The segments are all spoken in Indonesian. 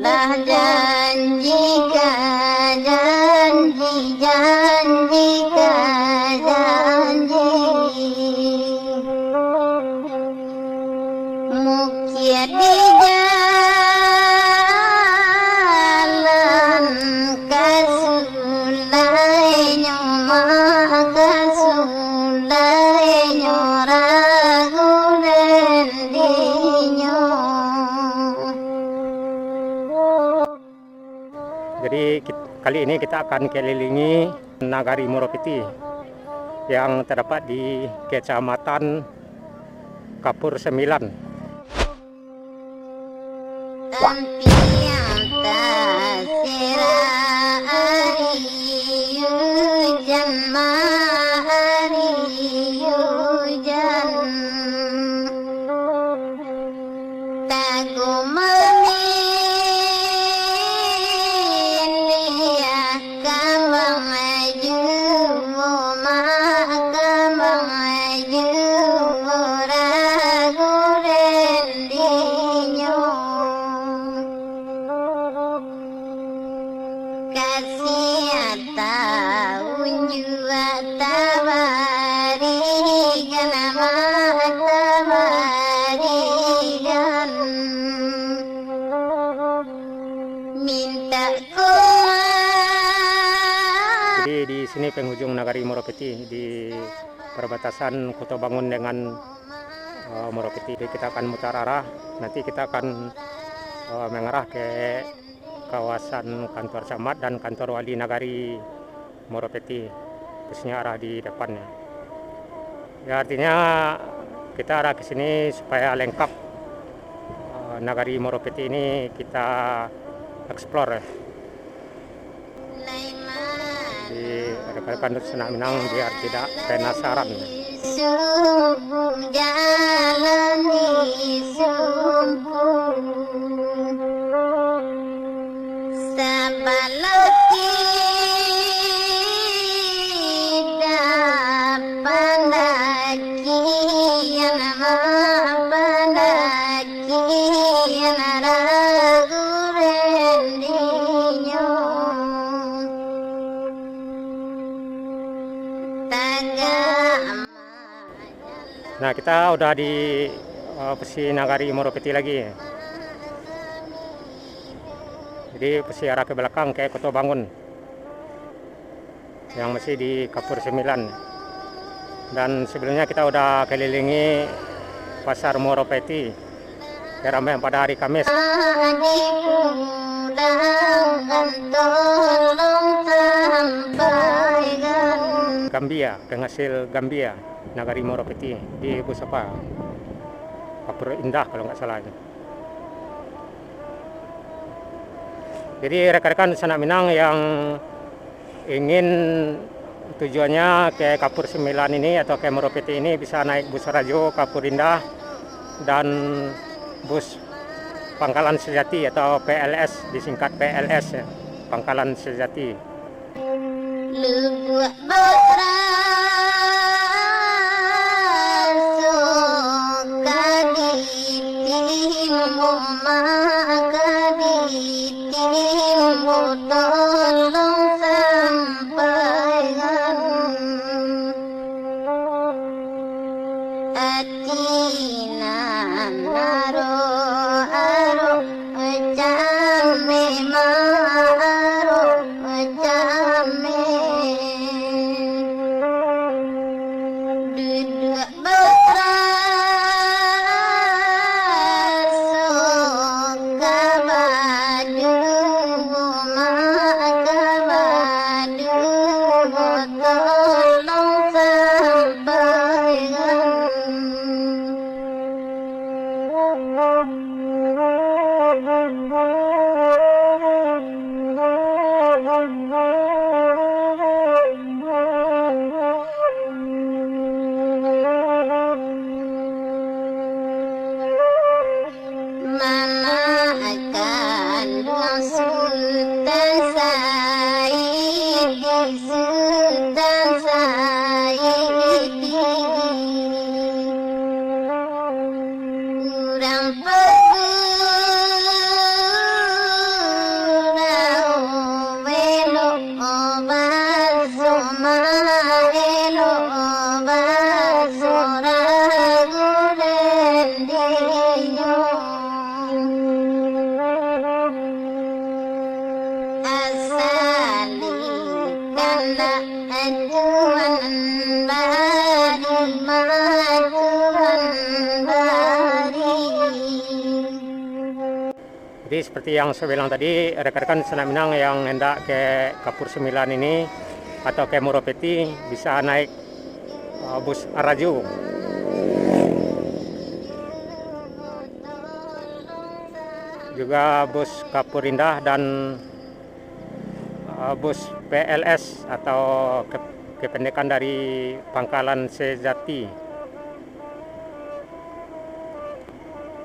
telah janjikan janji mukia di jalan kasulai ragu dan dinyo. Jadi kali ini kita akan kelilingi Nagari Moropiti yang terdapat di Kecamatan Kapur Sembilan. Tampiang tasira hujan mahari hujan tagu memilih kambang maju kambang maju ragu dan dinyo kasih tahun juga tabarigan minta Jadi di sini penghujung Nagari Moropiti di perbatasan Kota Bangun dengan Moropiti. Jadi kita akan mutar arah. Nanti kita akan mengarah ke kawasan kantor camat dan kantor wali Nagari Moropiti. Khususnya arah di depannya. Ya artinya kita arah ke sini supaya lengkap Nagari Moropiti ini kita explore ya. Di rekan-rekan Senak Minang biar tidak penasaran. Jalani sungguh sabalaki pandaki yang pandaki yang ragu rendinya Nah kita udah di Pesi Nagari Moropiti lagi. Jadi pesi arah ke belakang kayak Kota Bangun yang masih di Kapur Sembilan. Dan sebelumnya kita udah kelilingi Pasar Moropiti ramai pada hari Kamis. Gambia, penghasil Gambia, Nagari Moropiti di Busapa, Kapur Indah kalau nggak salah. Jadi rekan-rekan Senak Minang yang ingin tujuannya ke Kapur Sembilan ini atau ke Moropiti ini bisa naik bus Rajo Kapur Indah dan bus Pangkalan Sejati atau PLS, disingkat PLS ya, Pangkalan Sejati. Lubuak tolong sampaikan atina naro aro jame maro jame duduk seperti yang saya bilang tadi, rekan-rekan Senak Minang yang hendak ke Kapur Sembilan ini atau ke Moropeti bisa naik bus Araju. Juga bus Kapur Indah dan bus PLS atau kependekan dari Pangkalan Sejati.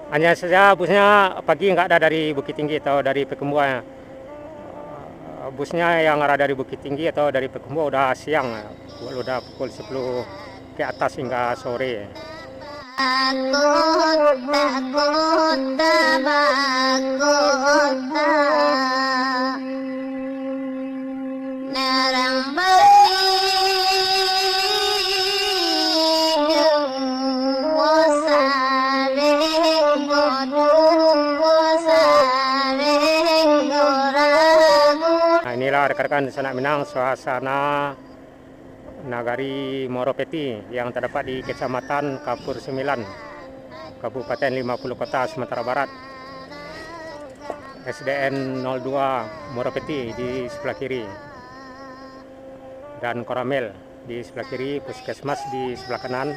Hanya saja busnya pagi nggak ada dari Bukit Tinggi atau dari Pekemua. Busnya yang ada dari Bukit Tinggi atau dari Pekemua udah siang, udah pukul 10 ke atas hingga sore. Nah, inilah rekan-rekan Senak Minang suasana Nagari Moropeti yang terdapat di Kecamatan Kapur Sembilan, Kabupaten 50 Kota, Sumatera Barat. SDN 02 Moropeti di sebelah kiri dan Koramel di sebelah kiri, Puskesmas di sebelah kanan.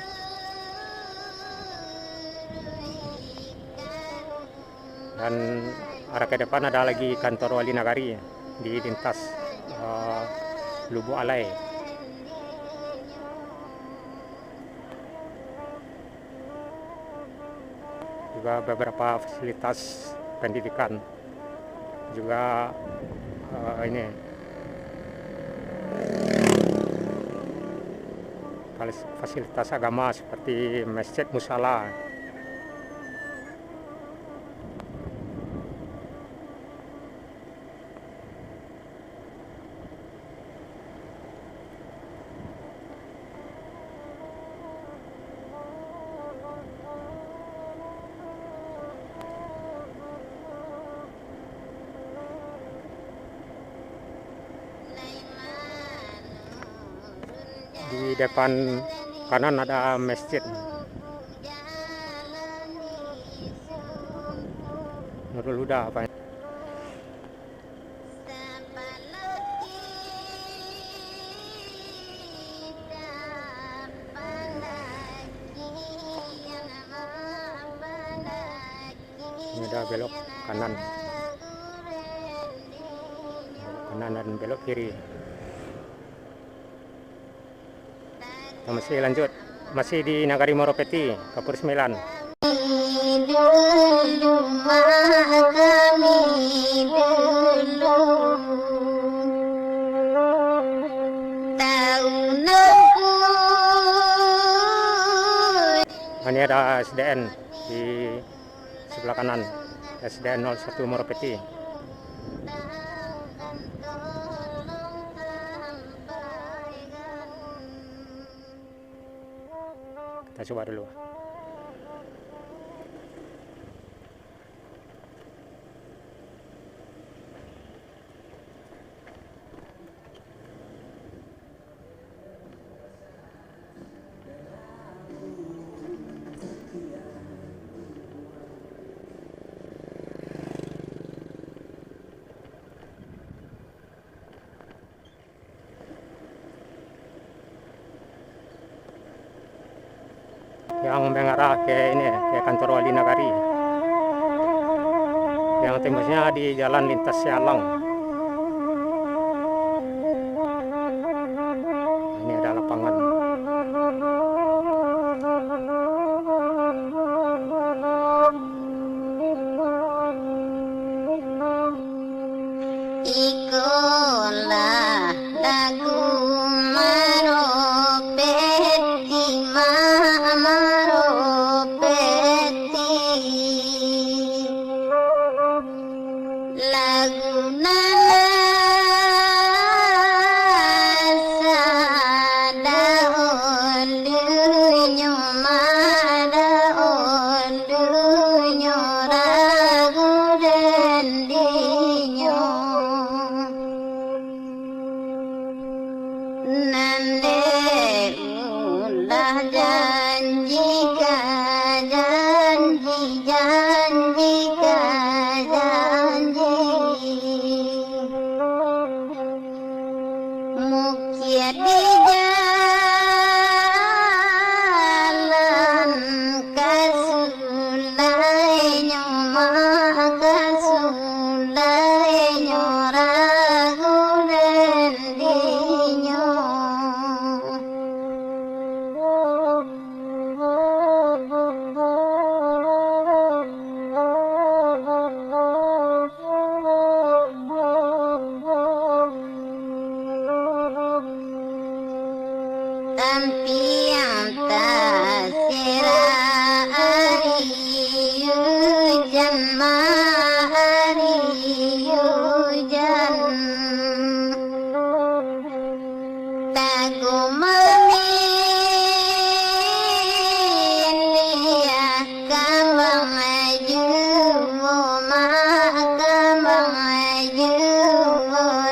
Dan arah ke depan ada lagi kantor Wali Nagari di lintas Lubuk Alai. Juga beberapa fasilitas pendidikan, juga ini fasilitas agama seperti masjid musala. Di depan kanan ada masjid Nurul Huda apa ya? Ini ada belok kanan dan belok kiri. Kita masih lanjut, masih di Nagari Moropeti, Kapur Sembilan. Ini ada SDN di sebelah kanan, SDN 01 Moropeti. Kita coba dulu. Yang mengarah ke ini, ke kantor Wali Nagari. Yang tembusnya di Jalan Lintas Sialang. Ini ada lapangan. Ikolah lagu Moropeti, Moropeti, lagu nana sada ondunya mada ondunya ragu dendinya. Nande ulah janjika janji janjika janji di jalan kasulay nyoma kasulay nyoragulen dinyo tampiang tasira ariujan mahariujan tagumamiliah kambang aju kambang aju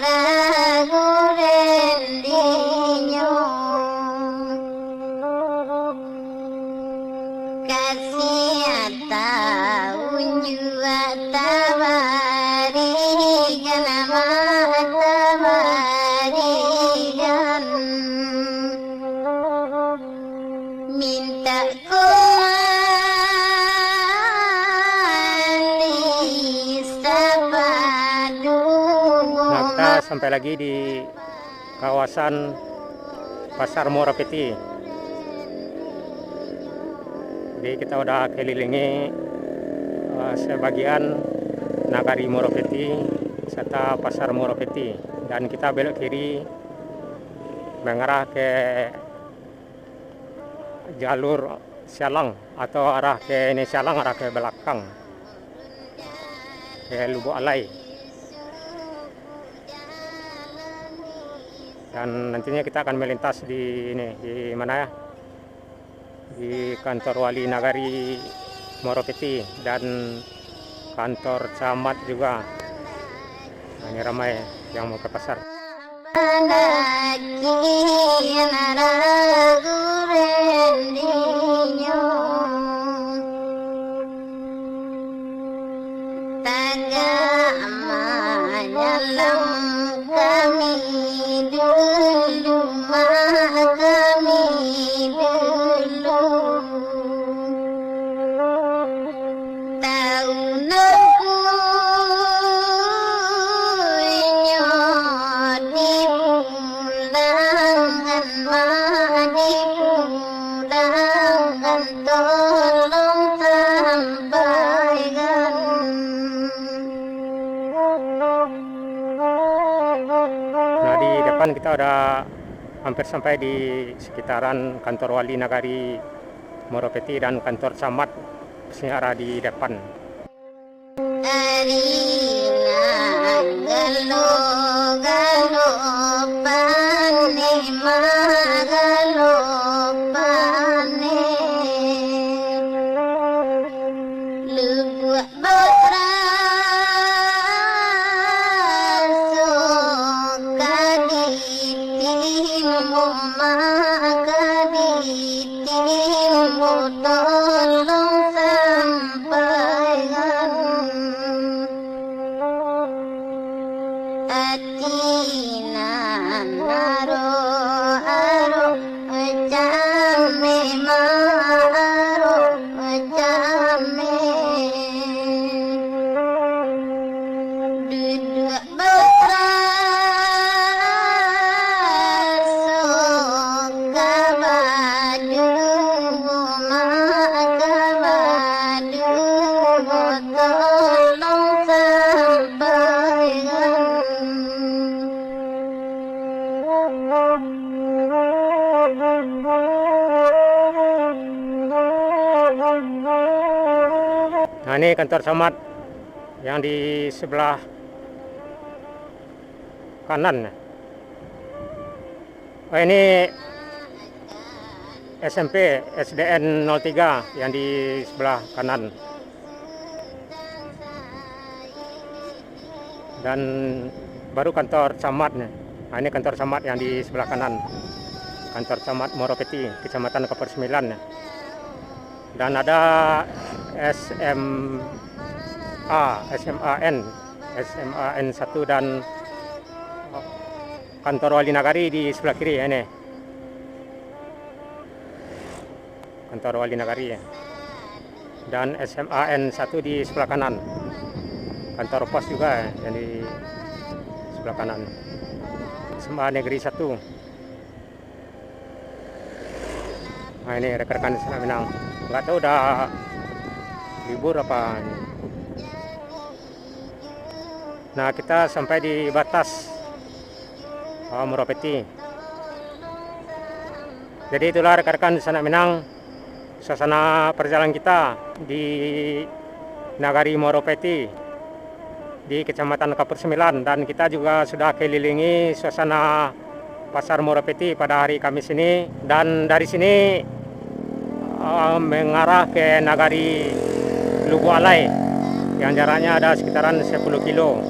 ragulen dinyo kasih tahun juga tabarigan tabarigan minta kuali sapadu. Nah, kita sampai lagi di kawasan Pasar Moropeti. Jadi kita udah kelilingi sebagian Nagari Moropeti serta Pasar Moropeti, dan kita belok kiri mengarah ke jalur Sialang atau arah ke ini Sialang, arah ke belakang ke Lubuk Alai. Dan nantinya kita akan melintas di ini, di mana ya? Di kantor Wali Nagari Moropeti dan kantor camat juga. Nah, ini ramai yang mau ke pasar. Kami dulu kami dulu tahun aku di pulangan tolong sampaikan. Nah, di depan kita udah hampir sampai di sekitaran kantor Wali Nagari Moropeti dan kantor camat Sinara di depan. Arina galo galo pane magalo pane lubuk beraso kaditimu makaditimu tolong sampaikan. Atina naro aro jame maro jame duduk beraso kabadu makabadu tolong sampaikan. Nah, ini kantor camat yang di sebelah kanan. Oh, ini SMP SDN 03 yang di sebelah kanan. Dan baru kantor camatnya. Nah, ini kantor camat yang di sebelah kanan. Kantor camat Moropeti, Kecamatan Kapur 9. Dan ada SMAN 1 dan kantor wali nagari di sebelah kiri ini. Kantor wali nagari ya. Dan SMA N1 di sebelah kanan. Kantor pos juga yang di sebelah kanan. SMA Negeri 1. Nah ini rekan-rekan di Sana Minang. Nggak tahu udah libur apa. Nah kita sampai di batas Moropeti. Jadi itulah rekan-rekan di Sana Minang, suasana perjalanan kita di Nagari Moropeti di Kecamatan Kapur Sembilan, dan kita juga sudah kelilingi suasana Pasar Moropeti pada hari Kamis ini, dan dari sini mengarah ke Nagari Lubu Alai yang jaraknya ada sekitaran 10 kilo,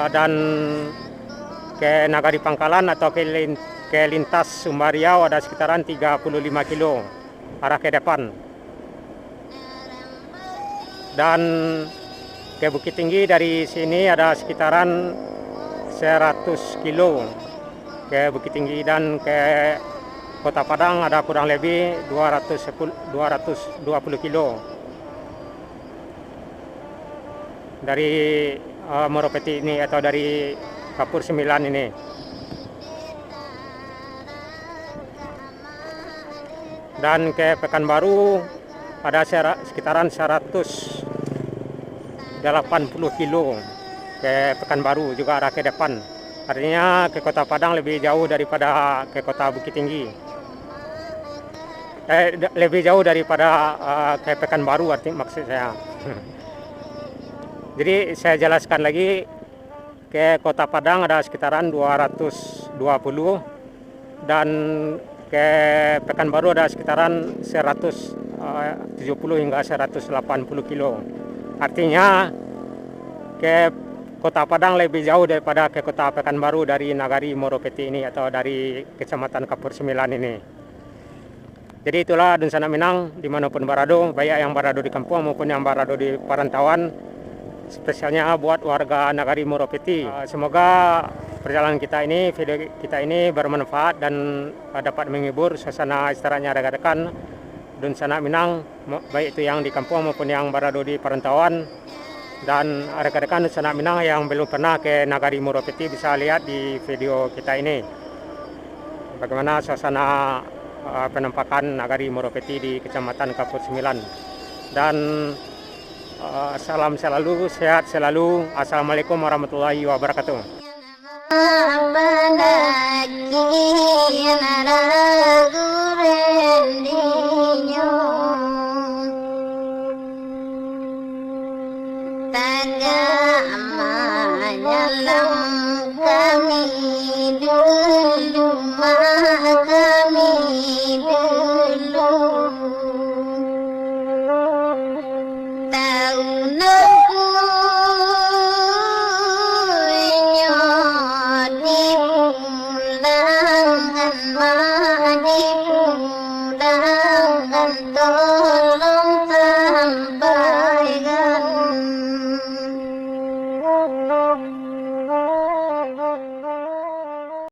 dan ke Nagari Pangkalan atau ke lintas Sumariau ada sekitaran 35 kilo arah ke depan, dan ke Bukit Tinggi dari sini ada sekitaran 100 kilo ke Bukit Tinggi, dan ke Kota Padang ada kurang lebih 220 kilo dari Moropeti ini atau dari Kapur Sembilan ini. Dan ke Pekanbaru ada sekitaran 180 kilo ke Pekanbaru juga arah ke depan. Artinya ke Kota Padang lebih jauh daripada ke Kota Bukit Tinggi. Lebih jauh daripada ke Pekanbaru maksud saya. Jadi saya jelaskan lagi, ke Kota Padang ada sekitaran 220, dan ke Pekanbaru ada sekitaran 170 hingga 180 kilo. Artinya ke Kota Padang lebih jauh daripada ke Kota Pekanbaru dari Nagari Moropeti ini atau dari Kecamatan Kapur Sembilan ini. Jadi itulah Dun Sana Minang dimanapun berada, baik yang berada di kampung maupun yang berada di perantauan, spesialnya buat warga Nagari Moropeti. Semoga perjalanan kita ini, video kita ini bermanfaat dan dapat menghibur suasana istirahatnya rekan-rekan Dun Sana Minang, baik itu yang di kampung maupun yang berada di perantauan. Dan rekan-rekan Dun Sana Minang yang belum pernah ke Nagari Moropeti bisa lihat di video kita ini bagaimana suasana penampakan Nagari Moropeti di Kecamatan Kapur Sembilan. Dan salam selalu, sehat selalu. Assalamualaikum warahmatullahi wabarakatuh. Kami dulu, kami dulu, tahun aku nyodi pulang madi